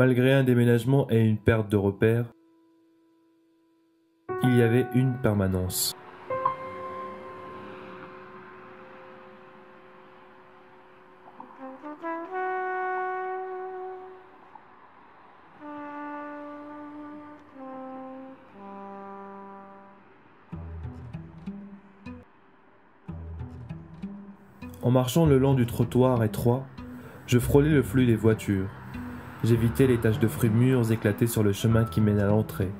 Malgré un déménagement et une perte de repères, il y avait une permanence. En marchant le long du trottoir étroit, je frôlais le flux des voitures. J'évitais les taches de fruits mûrs éclatées sur le chemin qui mène à l'entrée.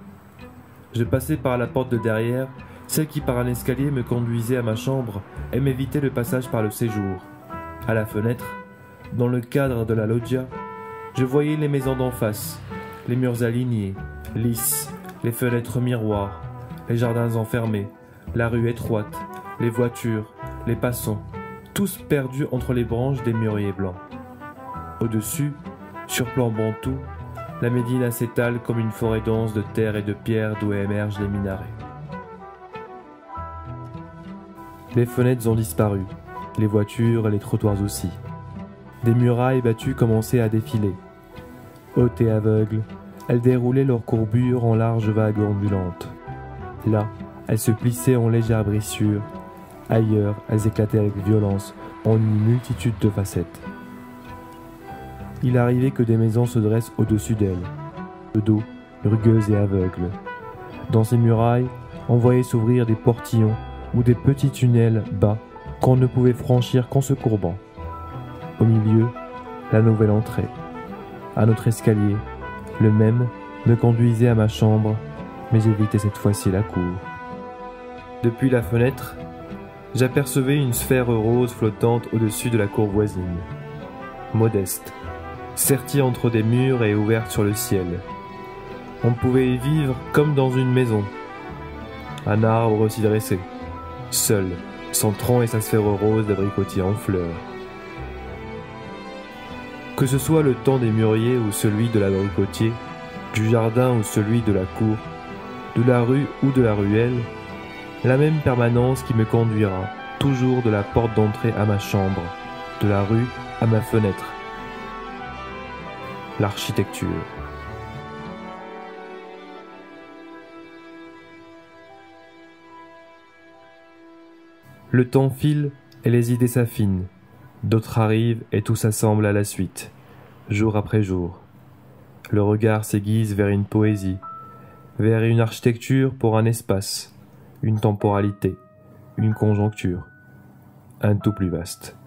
Je passais par la porte de derrière, celle qui par un escalier me conduisait à ma chambre et m'évitait le passage par le séjour. À la fenêtre, dans le cadre de la loggia, je voyais les maisons d'en face, les murs alignés, lisses, les fenêtres miroirs, les jardins enfermés, la rue étroite, les voitures, les passants, tous perdus entre les branches des mûriers blancs. Au-dessus, surplombant tout, la Médina s'étale comme une forêt dense de terre et de pierres d'où émergent les minarets. Les fenêtres ont disparu, les voitures et les trottoirs aussi. Des murailles battues commençaient à défiler. Hautes et aveugles, elles déroulaient leurs courbures en larges vagues ondulantes. Là, elles se plissaient en légères brissures. Ailleurs, elles éclataient avec violence en une multitude de facettes. Il arrivait que des maisons se dressent au-dessus d'elles, de dos, rugueuses et aveugles. Dans ces murailles, on voyait s'ouvrir des portillons ou des petits tunnels bas qu'on ne pouvait franchir qu'en se courbant. Au milieu, la nouvelle entrée. À notre escalier, le même me conduisait à ma chambre, mais j'évitais cette fois-ci la cour. Depuis la fenêtre, j'apercevais une sphère rose flottante au-dessus de la cour voisine. Modeste, sertie entre des murs et ouverte sur le ciel. On pouvait y vivre comme dans une maison. Un arbre s'y dressait, seul, son tronc et sa sphère rose d'abricotier en fleurs. Que ce soit le temps des mûriers ou celui de l'abricotier, du jardin ou celui de la cour, de la rue ou de la ruelle, la même permanence qui me conduira toujours de la porte d'entrée à ma chambre, de la rue à ma fenêtre. L'architecture. Le temps file et les idées s'affinent. D'autres arrivent et tout s'assemble à la suite, jour après jour. Le regard s'aiguise vers une poésie, vers une architecture pour un espace, une temporalité, une conjoncture, un tout plus vaste.